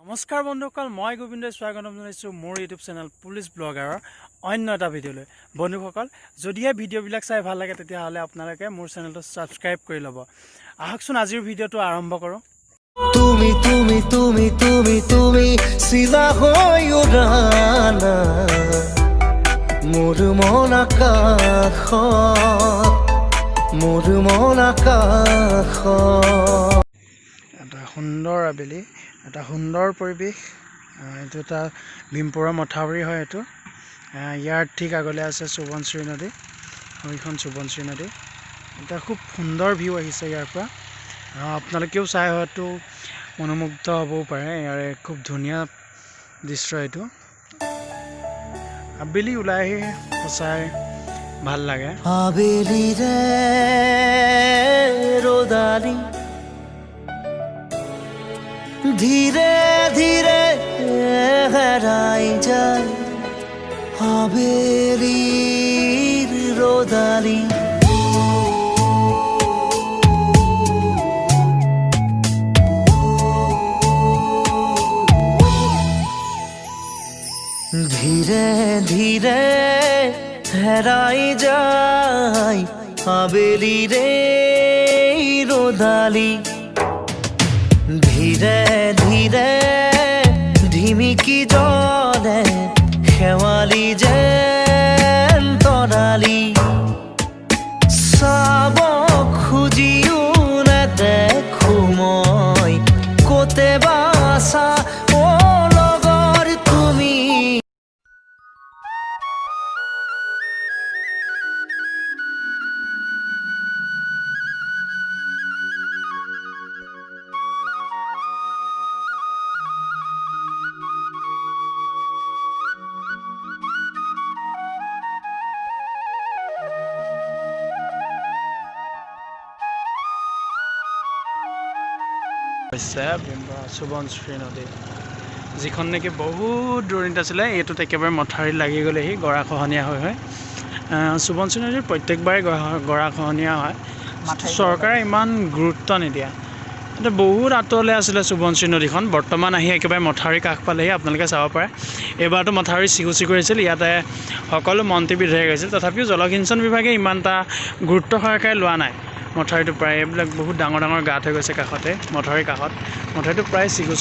নমস্কাৰ বন্ধুসকল, মই গোবিন্দই স্বাগতম জনাইছোঁ মোৰ ইউটিউব চেনেল পুলিচ ব্লগাৰৰ অন্য এটা ভিডিঅ'লৈ। বন্ধুসকল, যদিহে ভিডিঅ'বিলাক চাই ভাল লাগে তেতিয়াহ'লে আপোনালোকে মোৰ চেনেলটো ছাবস্ক্ৰাইব কৰি ল'ব। আহকচোন আজিৰ ভিডিঅ'টো আৰম্ভ কৰোঁ। তুমি তুমি তুমি তুমি তুমি চিলা হৈ উৰানা মোৰ মন আকাশত এটা সুন্দৰ আবেলি, এটা সুন্দৰ পৰিৱেশ। এইটো এটা ভীমপুৰৰ মথাউৰি হয়। এইটো ইয়াৰ ঠিক আগলৈ আছে সোৱণশিৰি নদী, সেইখন সোৱণশিৰি নদী। এটা খুব সুন্দৰ ভিউ আহিছে ইয়াৰ পৰা। আপোনালোকেও চাই হয়তো মনোমুগ্ধ হ'বও পাৰে। ইয়াৰে খুব ধুনীয়া দৃশ্য এইটো। আবেলি ওলাই আহি সঁচাই ভাল লাগে। আবেলি রে রোদালি ধীরে ধীরে হেরাই যায় আবেলির রোদালি ধীরে ধীরে হেরাই যায় আবেলি রে রোদালি ধীরে ধীরে ঢিমিকি জলে শেৱালি যেন তৰালি চাব খুজিও নেদেখো মই ক'তে বাছা অ লগৰ তুমি। সোৱণশিৰি নদী, যিখন নেকি বহুত দূৰণিত আছিলে, এইটোত একেবাৰে মথাউৰিত লাগি গ'লেহি গৰাখহনীয়া হৈ সোৱণশিৰি নদীৰ প্ৰত্যেকবাৰে গৰাখহনীয়া হয়। চৰকাৰে ইমান গুৰুত্ব নিদিয়ে। এতিয়া বহুত আঁতৰলৈ আছিলে সোৱণশিৰি নদীখন, বৰ্তমান আহি একেবাৰে মথাউৰি কাষ পালেহি। আপোনালোকে চাব পাৰে এইবাৰতো মথাউৰি চিকুচি কৰিছিল, ইয়াতে সকলো মন্ত্ৰী বিধায়ক গৈছিল, তথাপিও জলসিঞ্চন বিভাগে ইমান এটা গুৰুত্ব সহকাৰে লোৱা নাই। মথাউৰিটো প্ৰায় এইবিলাক বহুত ডাঙৰ ডাঙৰ গাঁত হৈ গৈছে কাষতে, মথাউৰিৰ কাষত। মথাউৰিটো প্ৰায় চিকু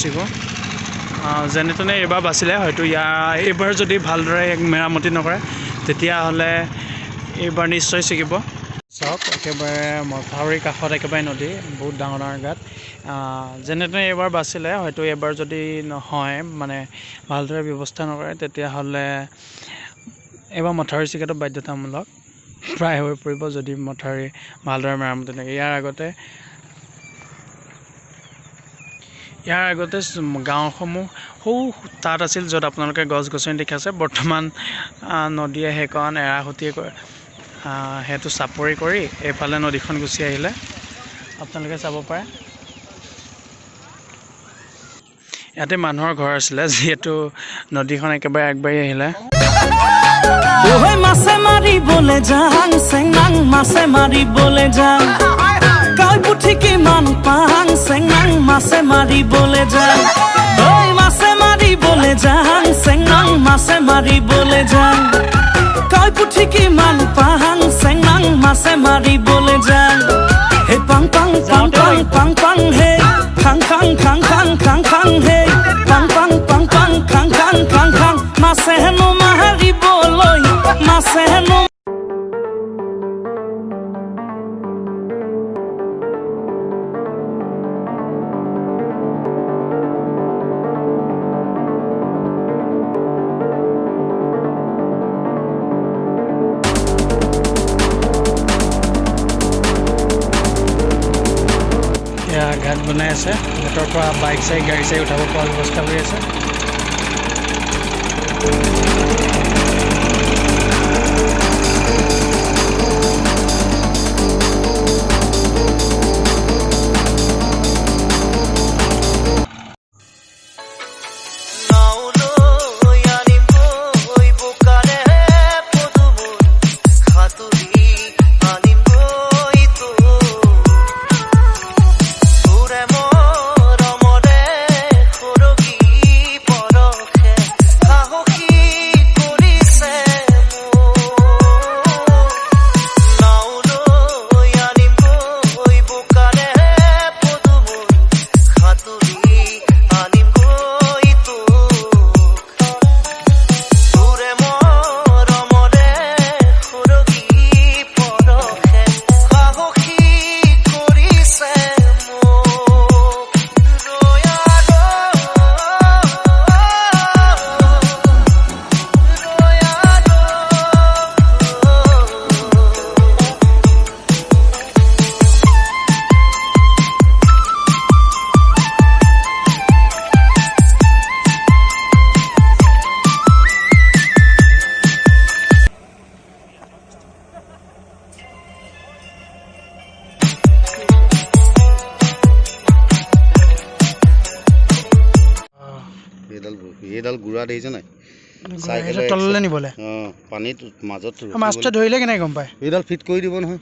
যেনে তেনে এইবাৰ বাচিলে। হয়তো এইবাৰ যদি ভালদৰে মেৰামতি নকৰে তেতিয়াহ'লে এইবাৰ নিশ্চয় ছিগিব। চাওক, একেবাৰে মথাউৰিৰ কাষত একেবাৰে নদী, বহুত ডাঙৰ ডাঙৰ গাঁত। যেনে তেনে এইবাৰ বাচিলে। হয়তো এইবাৰ যদি নহয়, মানে ভালদৰে ব্যৱস্থা নকৰে, তেতিয়াহ'লে এইবাৰ মথাউৰি ছিগাটো বাধ্যতামূলক প্ৰায় হৈ পৰিব, যদি মথাউৰি ভালদৰে মেৰামতি নকৰে। ইয়াৰ আগতে গাঁওসমূহ সৌ তাত আছিল য'ত আপোনালোকে গছ গছনি দেখাইছে। বৰ্তমান নদীয়ে সেইকণ এৰাসুতিয়ে সেইটো চাপৰি কৰি এইফালে নদীখন গুচি আহিলে। আপোনালোকে চাব পাৰে ইয়াতে মানুহৰ ঘৰ আছিলে, যিহেতু নদীখন একেবাৰে আগবাঢ়ি আহিলে। মাছে মাৰিবলৈ যাং চেঙাং, মাছে মাৰিবলৈ যাং কাই পুঠি কিমান পাং চেঙাং, মাছে মাৰিবলৈ যাং মাছে মাৰিবলৈ যাং চেঙাং, মাছে মাৰিবলৈ যাং কাই পুঠি কিমান পাং চেঙাং, মাছে মাৰিবলৈ যাং হে পাং পাং পাং পাং পাং পাং হে খাং খাং খাং খাং খাং খাং হে পাং পাং পাং পাং খাং খাং খাং খাং মাছে হেনো মাৰিবলৈ মাছে হেনো। ঘাট বনাই আছে, ঘাটৰ পৰা বাইক চাইক গাড়ী চাইক উঠাব পৰা ব্যৱস্থা কৰি আছে। মৰমৰে সৰগী এইডাল গুড়া দেখিছে নাই সেইটো তললৈ নিবলৈ পানীত মাজত মাছটো ধৰিলে কেনেকৈ গম পায় এইডাল ফিট কৰি দিব নহয়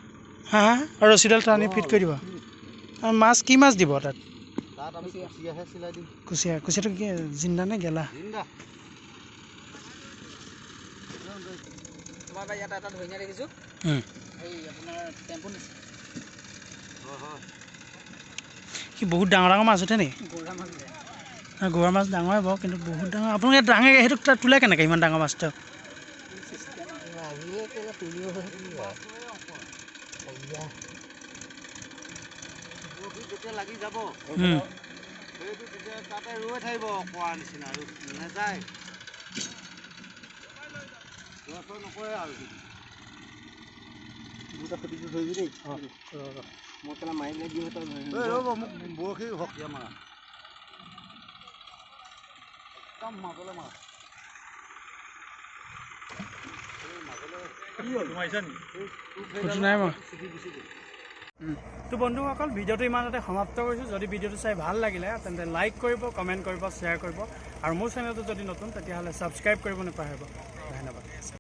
হা হা আৰু ৰছীডাল টানি ফিট কৰি দিব আৰু মাছ কি মাছ দিব তাত আমি কুচিয়াহে চিলাই দিম কুচিয়াটো কি জিন্দা নে গেলা কি বহুত ডাঙৰ ডাঙৰ মাছ উঠে নেকি গৌৰা মাছ ডাঙৰ হ'ব কিন্তু বহুত ডাঙৰ আপোনালোকে ডাঙৰ সেইটো তোলে কেনেকৈ ইমান ডাঙৰ মাছটো লাগি যাব সেইটো তেতিয়া তাতে ৰৈ থাকিব কোৱা নিচিনা আৰু নাযায় নকৰে আৰু দুটা খুটিটো ধৰিবি দেই মই কেলা মাৰিলে দিওঁ ৰ'ব মোক বৰশী হকিয়া মাৰা একদম মাজলৈ মাৰা তো বন্ধুসকল ভিডিঅ'টো ইমানতে সমাপ্ত কৰিছোঁ যদি ভিডিঅ'টো চাই ভাল লাগিলে তেন্তে লাইক কৰিব কমেণ্ট কৰিব শ্বেয়াৰ কৰিব আৰু মোৰ চেনেলটো যদি নতুন তেতিয়াহ'লে ছাবস্ক্ৰাইব কৰিব নাপাহৰিব